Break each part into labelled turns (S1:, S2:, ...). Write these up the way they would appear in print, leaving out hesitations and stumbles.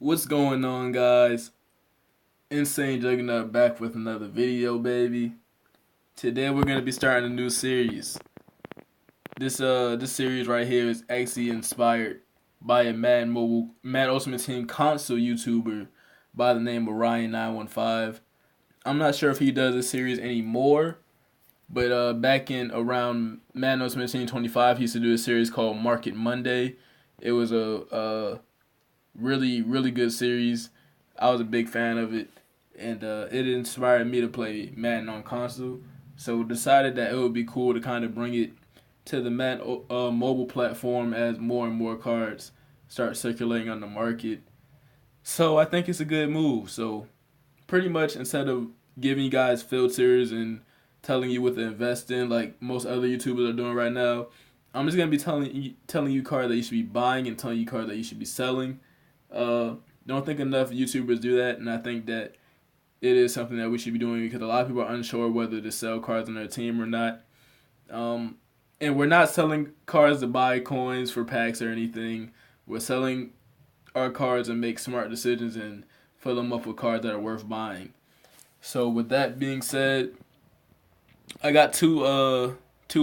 S1: What's going on, guys? Insane Juggernaut back with another video, baby. Today we're gonna be starting a new series. This series right here is actually inspired by a Madden Ultimate Team console YouTuber by the name of Ryan915. I'm not sure if he does this series anymore, but back in around Madden Ultimate Team 25, he used to do a series called Market Monday. It was a really good series. I was a big fan of it, and it inspired me to play Madden on console. So decided that it would be cool to kind of bring it to the Madden mobile platform as more and more cards start circulating on the market. So I think it's a good move. So pretty much instead of giving you guys filters and telling you what to invest in like most other YouTubers are doing right now, I'm just gonna be telling you cards that you should be buying and telling you cards that you should be selling. Uh, don't think enough YouTubers do that, and I think that it is something that we should be doing because a lot of people are unsure whether to sell cards on their team or not. Um, and we're not selling cards to buy coins for packs or anything. We're selling our cards and make smart decisions and fill them up with cards that are worth buying. So with that being said, I got two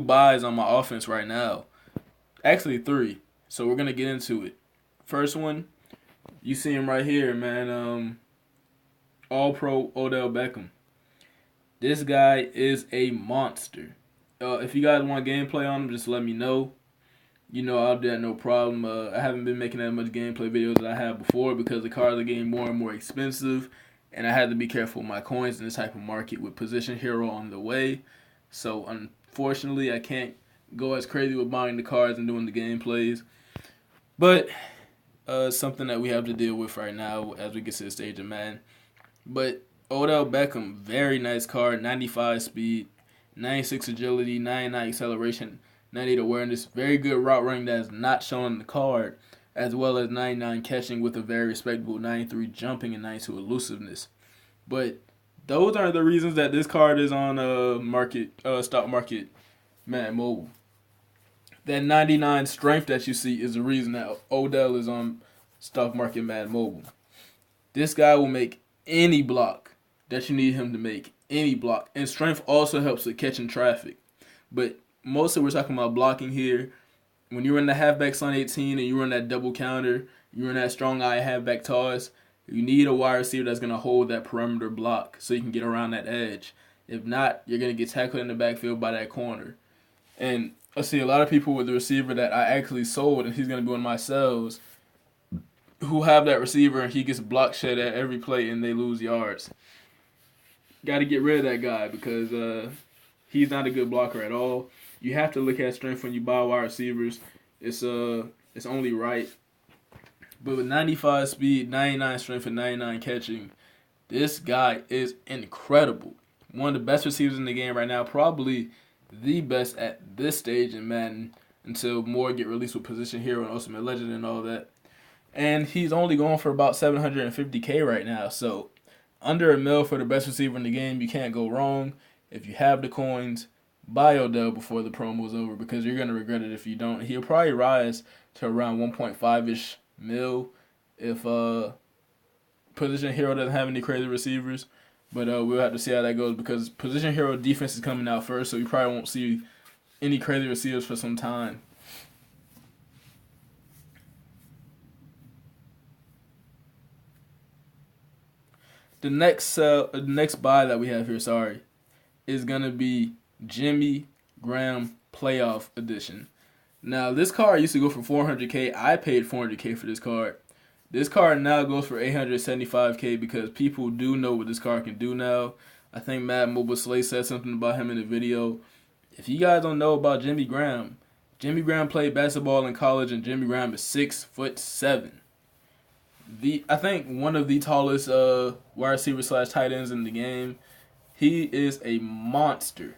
S1: buys on my offense right now. Actually three. So we're gonna get into it. First one, you see him right here, man. All Pro Odell Beckham. This guy is a monster. If you guys want gameplay on him, just let me know. You know, I'll do that no problem. I haven't been making that much gameplay videos that I have before because the cards are getting more and more expensive, and I had to be careful with my coins in this type of market with Position Hero on the way. So unfortunately, I can't go as crazy with buying the cards and doing the gameplays. But something that we have to deal with right now as we get to the stage of Madden. But Odell Beckham, very nice card, 95 speed, 96 agility, 99 acceleration, 98 awareness, very good route running that is not shown on the card, as well as 99 catching with a very respectable 93 jumping and 92 elusiveness. But those are the reasons that this card is on stock market Madden Mobile. That 99 strength that you see is the reason that Odell is on stock market Madden Mobile. This guy will make any block that you need him to make. Any block. And strength also helps with catching traffic. But mostly we're talking about blocking here. When you're in the halfback Sun 18 and you're in that double counter, you're in that strong eye halfback toss, you need a wide receiver that's going to hold that perimeter block so you can get around that edge. If not, you're going to get tackled in the backfield by that corner. And I see a lot of people with the receiver that I actually sold, and he's going to be one of my sells, who have that receiver and he gets block shed at every play and they lose yards. Got to get rid of that guy because he's not a good blocker at all. You have to look at strength when you buy wide receivers. It's only right. But with 95 speed, 99 strength, and 99 catching, this guy is incredible. One of the best receivers in the game right now, probably the best at this stage in Madden until more get released with Position Hero and Ultimate Legend and all that. And he's only going for about 750K right now. So under a mil for the best receiver in the game, you can't go wrong. If you have the coins, buy Odell before the promo's over because you're going to regret it if you don't. He'll probably rise to around 1.5-ish mil if Position Hero doesn't have any crazy receivers. But we'll have to see how that goes because Position Hero defense is coming out first, so you probably won't see any crazy receivers for some time. The next buy that we have here, is gonna be Jimmy Graham Playoff Edition. Now this card used to go for 400K. I paid 400K for this card. This card now goes for 875K because people do know what this card can do now. I think Matt Mobile Slay said something about him in the video. If you guys don't know about Jimmy Graham played basketball in college, and Jimmy Graham is 6'7". I think one of the tallest wide receiver / tight ends in the game. He is a monster.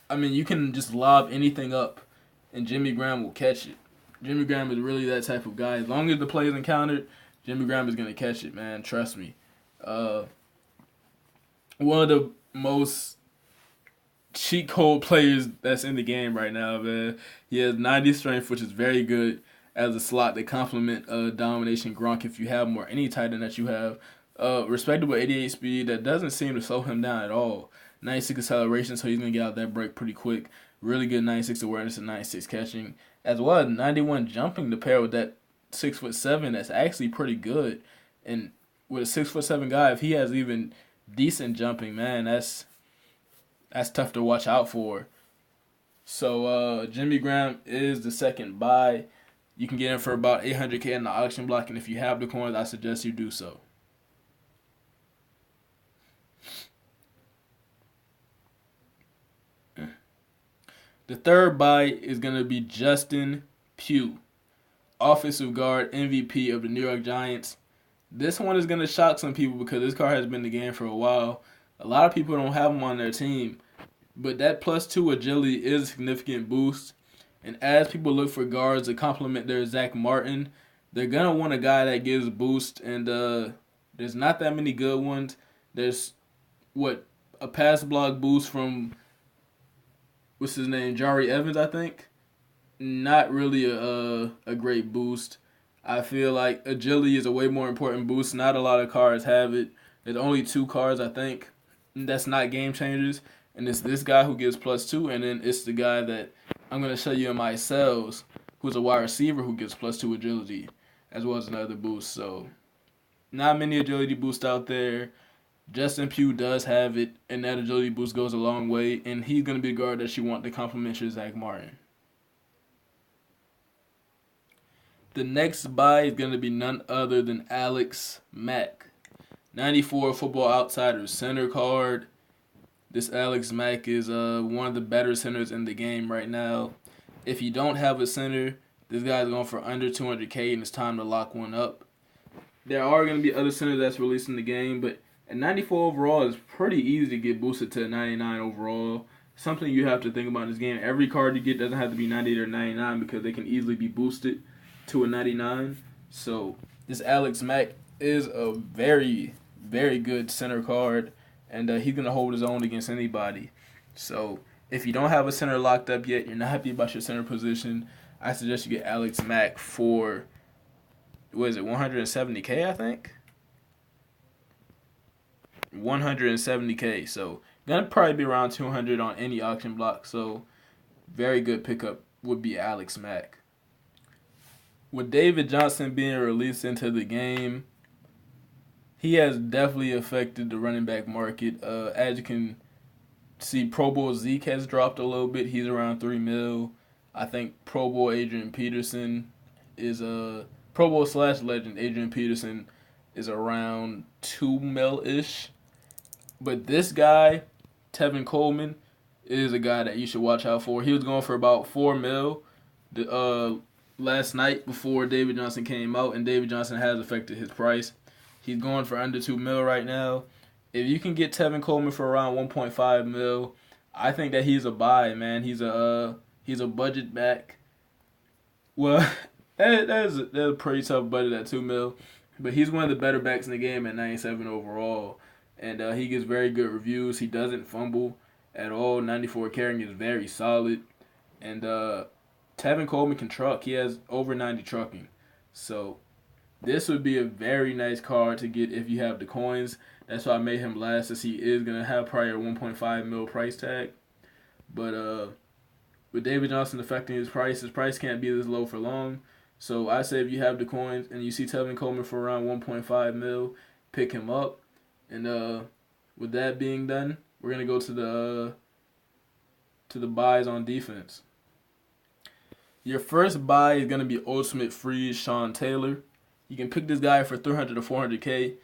S1: I mean, you can just lob anything up, and Jimmy Graham will catch it. Jimmy Graham is really that type of guy. As long as the play is encountered, Jimmy Graham is gonna catch it, man. Trust me. One of the most cheat code players that's in the game right now, man. He has 90 strength, which is very good. as a slot to complement Domination Gronk if you have him, or any tight end that you have. Respectable 88 speed that doesn't seem to slow him down at all. 96 acceleration, so he's going to get out that break pretty quick. Really good 96 awareness and 96 catching. As well as 91 jumping to pair with that 6'7", that's actually pretty good. And with a 6'7" guy, if he has even decent jumping, man, that's tough to watch out for. So Jimmy Graham is the second buy. You can get him for about $800K in the auction block, and if you have the coins, I suggest you do so. The third buy is going to be Justin Pugh, offensive guard, MVP of the New York Giants. This one is going to shock some people because this card has been in the game for a while. A lot of people don't have him on their team, but that +2 agility is a significant boost. And as people look for guards to complement their Zach Martin, they're going to want a guy that gives boost, and there's not that many good ones. There's, a pass block boost from, what's his name, Jari Evans, I think. Not really a great boost. I feel like agility is a way more important boost. Not a lot of cards have it. There's only 2 cards, I think, that's not game changers. And it's this guy who gives +2, and then it's the guy that I'm going to show you in my cells, who's a wide receiver who gives +2 agility, as well as another boost. So, not many agility boosts out there. Justin Pugh does have it, and that agility boost goes a long way, and he's going to be a guard that you want to complement your Zach Martin. The next buy is going to be none other than Alex Mack. 94 Football Outsiders center card. This Alex Mack is one of the better centers in the game right now. If you don't have a center, this guy's going for under $200K, and it's time to lock one up. There are going to be other centers that's released in the game, but at 94 overall, it's pretty easy to get boosted to 99 overall. Something you have to think about in this game. Every card you get doesn't have to be 98 or 99 because they can easily be boosted to a 99. So this Alex Mack is a very, very good center card, and he's going to hold his own against anybody. So if you don't have a center locked up yet, you're not happy about your center position, I suggest you get Alex Mack for, what is it, 170K, I think? 170K. So going to probably be around 200 on any auction block. So very good pickup would be Alex Mack. With David Johnson being released into the game, he has definitely affected the running back market. As you can see, Pro Bowl Zeke has dropped a little bit. He's around $3 million. I think Pro Bowl Adrian Peterson is a Pro Bowl / legend. Adrian Peterson is around $2 million-ish. But this guy, Tevin Coleman, is a guy that you should watch out for. He was going for about $4 million last night before David Johnson came out, and David Johnson has affected his price. He's going for under $2 million right now. If you can get Tevin Coleman for around $1.5 million, I think that he's a buy, man. He's a budget back. Well, that's a pretty tough budget at $2 million, but he's one of the better backs in the game at 97 overall, and he gets very good reviews. He doesn't fumble at all. 94 carrying is very solid, and Tevin Coleman can truck. He has over 90 trucking. So this would be a very nice card to get if you have the coins. That's why I made him last, as he is going to have probably a $1.5 million price tag. But with David Johnson affecting his price can't be this low for long. So I say if you have the coins and you see Tevin Coleman for around $1.5 million, pick him up. And with that being done, we're going to go to the buys on defense. Your first buy is going to be Ultimate Freeze Sean Taylor. You can pick this guy for $300 to $400K.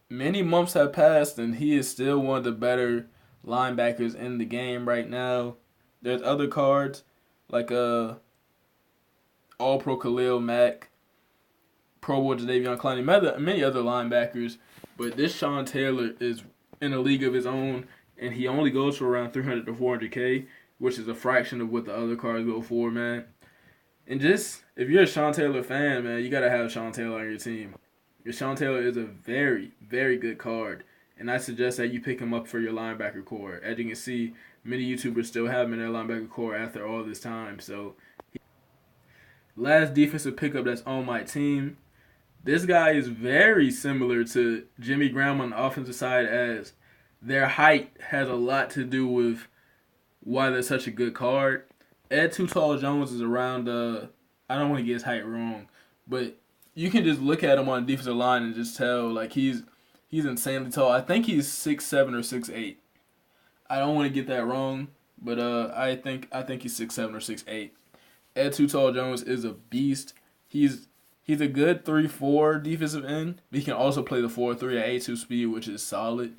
S1: Many months have passed, and he is still one of the better linebackers in the game right now. There's other cards like All-Pro Khalil Mack, Pro Bowl Jadeveon Clowney, many other linebackers. But this Sean Taylor is in a league of his own, and he only goes for around $300 to $400K, which is a fraction of what the other cards go for, man. And just, if you're a Sean Taylor fan, man, you got to have Sean Taylor on your team. Your Sean Taylor is a very, very good card, and I suggest that you pick him up for your linebacker core. As you can see, many YouTubers still have him in their linebacker core after all this time. So Last defensive pickup that's on my team. This guy is very similar to Jimmy Graham on the offensive side, as their height has a lot to do with why they're such a good card. Ed Too Tall Jones is around, I don't want to get his height wrong, but you can just look at him on the defensive line and just tell, like, he's insanely tall. I think he's 6'7" or 6'8". I don't want to get that wrong, but I think he's 6'7" or 6'8". Ed Too Tall Jones is a beast. He's a good 3-4 defensive end, but he can also play the 4-3 at 82 speed, which is solid.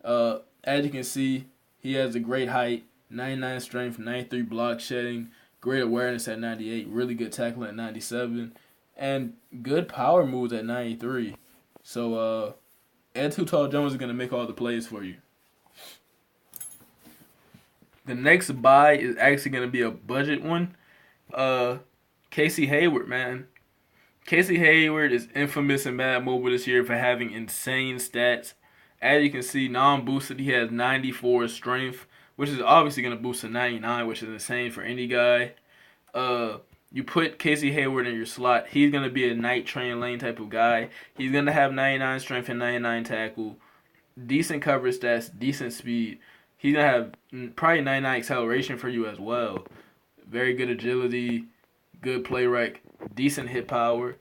S1: As you can see, he has a great height, 99 strength, 93 block shedding, great awareness at 98, really good tackling at 97, and good power moves at 93. So Ed Too Tall Jones is going to make all the plays for you. The next buy is actually going to be a budget one. Casey Hayward, man. Casey Hayward is infamous in Madden Mobile this year for having insane stats. As you can see, non-boosted, he has 94 strength, which is obviously going to boost to 99, which is insane for any guy. You put Casey Hayward in your slot, he's going to be a night train lane type of guy. He's going to have 99 strength and 99 tackle, decent coverage stats, decent speed. He's going to have probably 99 acceleration for you as well. Very good agility, good play rec, decent hit power.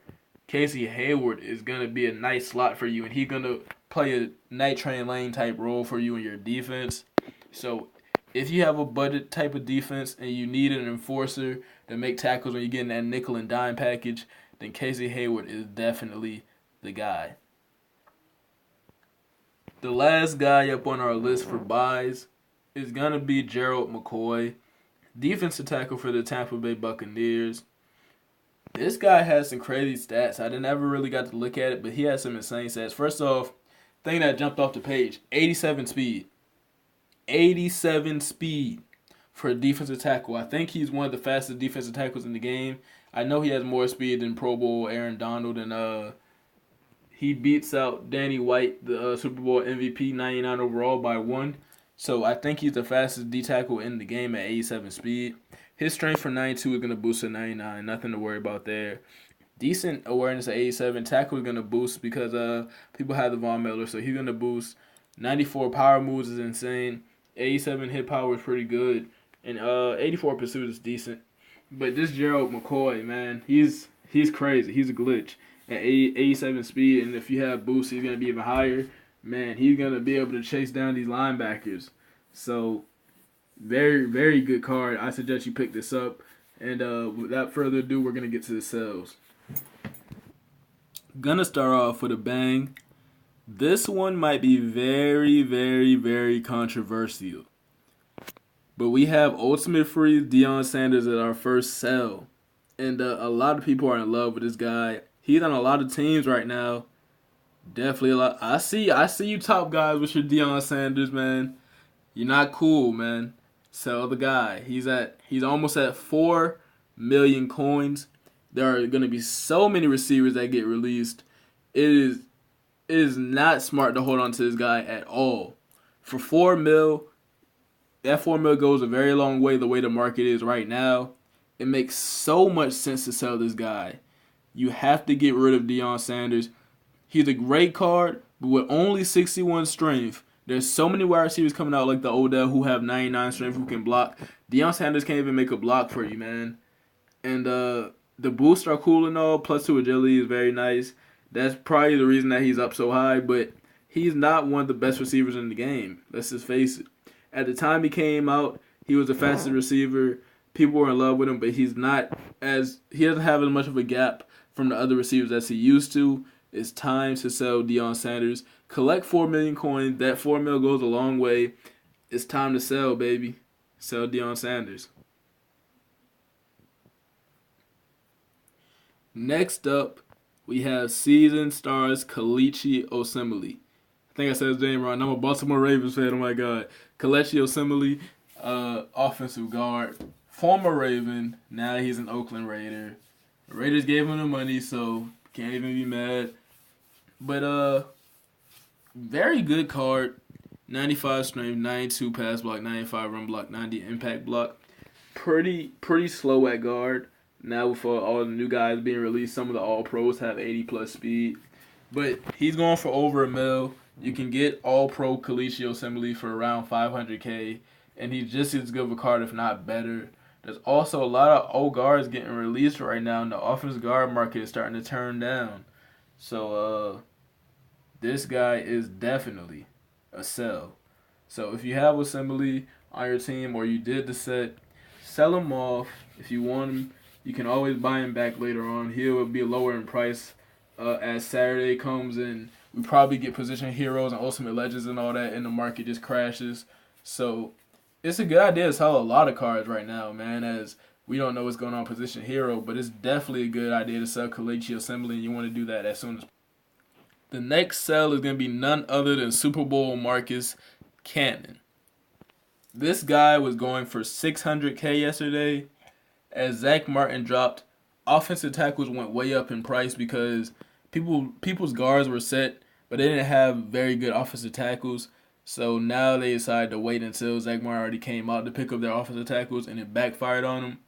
S1: Casey Hayward is going to be a nice slot for you, and he's going to play a night train lane type role for you in your defense. So if you have a budget type of defense and you need an enforcer to make tackles when you get in that nickel and dime package, then Casey Hayward is definitely the guy. The last guy up on our list for buys is going to be Gerald McCoy, defensive tackle for the Tampa Bay Buccaneers. This guy has some crazy stats. I never really got to look at it, but he has some insane stats. First off, thing that jumped off the page, 87 speed. 87 speed for a defensive tackle. I think he's one of the fastest defensive tackles in the game. I know he has more speed than Pro Bowl Aaron Donald, and he beats out Danny White, the Super Bowl MVP, 99 overall by 1. So I think he's the fastest D tackle in the game at 87 speed. His strength for 92 is going to boost to 99. Nothing to worry about there. Decent awareness at 87. Tackle is going to boost because people have the Von Miller, so he's going to boost. 94 power moves is insane. 87 hit power is pretty good. And 84 pursuit is decent. But this Gerald McCoy, man, he's crazy. He's a glitch at 87 speed, and if you have boost, he's going to be even higher. Man, he's going to be able to chase down these linebackers. So, very, very good card. I suggest you pick this up. And without further ado, we're going to get to the sells. Gonna start off with a bang. This one might be very, very, very controversial. But we have Ultimate Freeze Deion Sanders as our first sell. And a lot of people are in love with this guy. He's on a lot of teams right now. Definitely a lot. I see you top guys with your Deion Sanders, man. You're not cool, man. Sell the guy. He's almost at 4 million coins. There are going to be so many receivers that get released. It is not smart to hold on to this guy at all. For 4 mil, that 4 mil goes a very long way the the market is right now. It makes so much sense to sell this guy. You have to get rid of Deion Sanders. He's a great card, but with only 61 strength, there's so many wide receivers coming out like the Odell who have 99 strength who can block. Deion Sanders can't even make a block for you, man. And the boosts are cool and all. +2 agility is very nice. That's probably the reason that he's up so high, but he's not one of the best receivers in the game. Let's just face it. At the time he came out, he was the fastest receiver. People were in love with him, but he doesn't have as much of a gap from the other receivers as he used to. It's time to sell Deion Sanders. Collect 4 million coins. That 4 mil goes a long way. It's time to sell, baby. Sell Deion Sanders. Next up, we have Season Stars Kelechi Osemele. I think I said his name wrong. I'm a Baltimore Ravens fan. Oh my God. Kelechi Osemele, offensive guard, former Raven. Now he's an Oakland Raider. The Raiders gave him the money, so can't even be mad. But very good card. 95 strength, 92 pass block, 95 run block, 90 impact block. Pretty slow at guard. Now with all the new guys being released, some of the all pros have 80 plus speed. But he's going for over a mil. You can get all pro Kalicio Assembly for around 500K, and he's just as good of a card, if not better. There's also a lot of old guards getting released right now, and the offensive guard market is starting to turn down. So this guy is definitely a sell. So if you have Assembly on your team or you did the set, sell him off. If you want him, you can always buy him back later on. He'll be lower in price as Saturday comes and we probably get position heroes and ultimate legends and all that, and the market just crashes. So it's a good idea to sell a lot of cards right now, man, as we don't know what's going on position hero, but it's definitely a good idea to sell Kalichi Assembly, and you want to do that as soon as. The next sell is going to be none other than Superbowl Marcus Cannon. This guy was going for 600K yesterday. As Zach Martin dropped, offensive tackles went way up in price because people's guards were set, but they didn't have very good offensive tackles. So now they decided to wait until Zach Martin already came out to pick up their offensive tackles, and it backfired on them.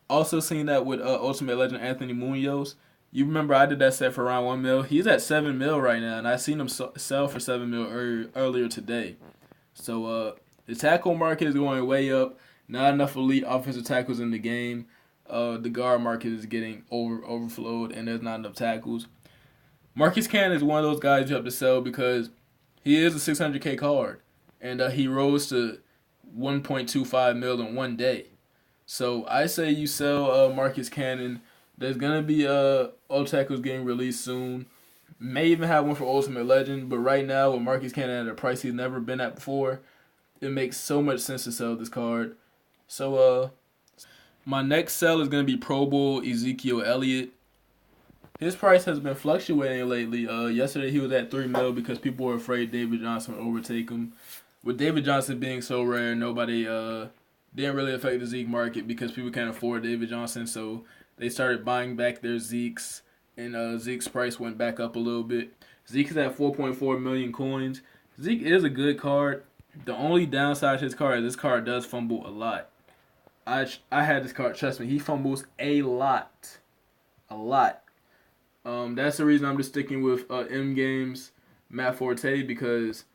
S1: Also seen that with Ultimate Legend Anthony Munoz. You remember I did that set for around 1 mil. He's at 7 mil right now, and I seen him sell for 7 mil earlier today. So the tackle market is going way up. Not enough elite offensive tackles in the game. The guard market is getting overflowed, and there's not enough tackles. Marcus Cannon is one of those guys you have to sell because he is a 600K card, and he rose to 1.25 mil in one day. So I say you sell Marcus Cannon. There's gonna be old tackles getting released soon. May even have one for Ultimate Legend, but right now with Marcus Cannon at a price he's never been at before, it makes so much sense to sell this card. So my next sell is gonna be Pro Bowl Ezekiel Elliott. His price has been fluctuating lately. Yesterday he was at 3 mil because people were afraid David Johnson would overtake him. With David Johnson being so rare, nobody didn't really affect the Zeke market because people can't afford David Johnson, so they started buying back their Zekes, and Zeke's price went back up a little bit. Zeke is at 4.4 million coins. Zeke is a good card. The only downside to his card is this card does fumble a lot. I had this card, trust me, he fumbles a lot. A lot. That's the reason I'm just sticking with M Games Matt Forte, because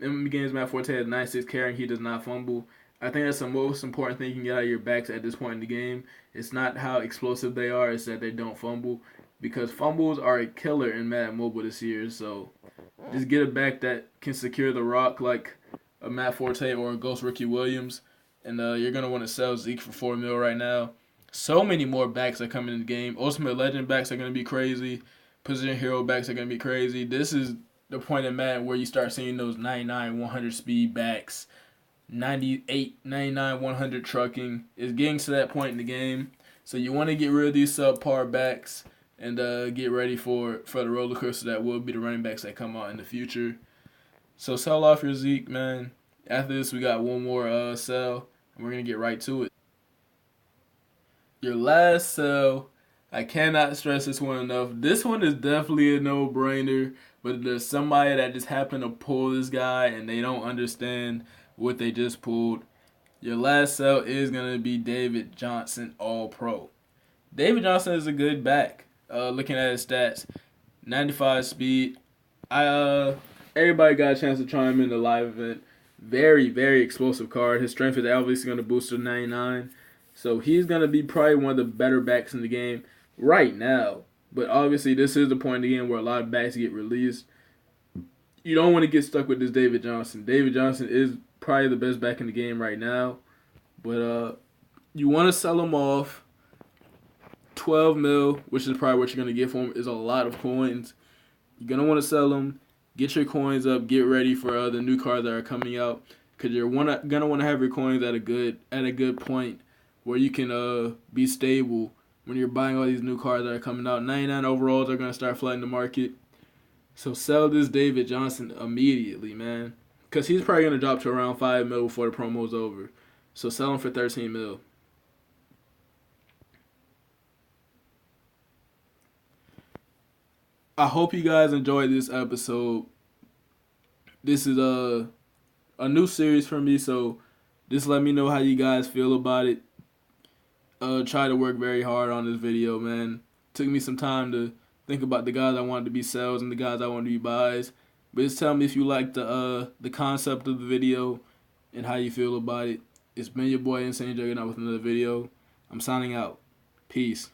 S1: M Games Matt Forte has 96 carrying, he does not fumble. I think that's the most important thing you can get out of your backs at this point in the game. It's not how explosive they are, it's that they don't fumble. Because fumbles are a killer in Madden Mobile this year. So just get a back that can secure the rock like a Matt Forte or a Ghost Ricky Williams. And you're going to want to sell Zeke for 4 mil right now. So many more backs are coming in the game. Ultimate Legend backs are going to be crazy. Position Hero backs are going to be crazy. This is the point in Madden where you start seeing those 99, 100 speed backs. 98, 99, 100 trucking is getting to that point in the game. So you want to get rid of these subpar backs and get ready for the roller coaster that will be the running backs that come out in the future. So sell off your Zeke, man. After this, we got one more sell, and we're going to get right to it. Your last sell, I cannot stress this one enough. This one is definitely a no-brainer, but there's somebody that just happened to pull this guy, and they don't understand what they just pulled. Your last sell is going to be David Johnson All-Pro. David Johnson is a good back. Looking at his stats, 95 speed. Everybody got a chance to try him in the live event. Very, very explosive card. His strength is obviously going to boost to 99. So he's going to be probably one of the better backs in the game right now. But obviously this is the point in the game where a lot of backs get released. You don't want to get stuck with this David Johnson. David Johnson is probably the best back in the game right now. But you want to sell him off. 12 mil, which is probably what you're going to get for him, is a lot of coins. You're going to want to sell them. Get your coins up. Get ready for the new cards that are coming out, because you're going to want to have your coins at a good point where you can be stable when you're buying all these new cards that are coming out. 99 overalls are going to start flooding the market. So sell this David Johnson immediately, man, because he's probably going to drop to around 5 mil before the promo's over. So sell him for 13 mil. I hope you guys enjoyed this episode. This is a new series for me, so just let me know how you guys feel about it. try to work very hard on this video, man. Took me some time to think about the guys I wanted to be sells and the guys I wanted to be buys. But just tell me if you like the concept of the video and how you feel about it. It's been your boy Insane Juggernaut with another video. I'm signing out. Peace.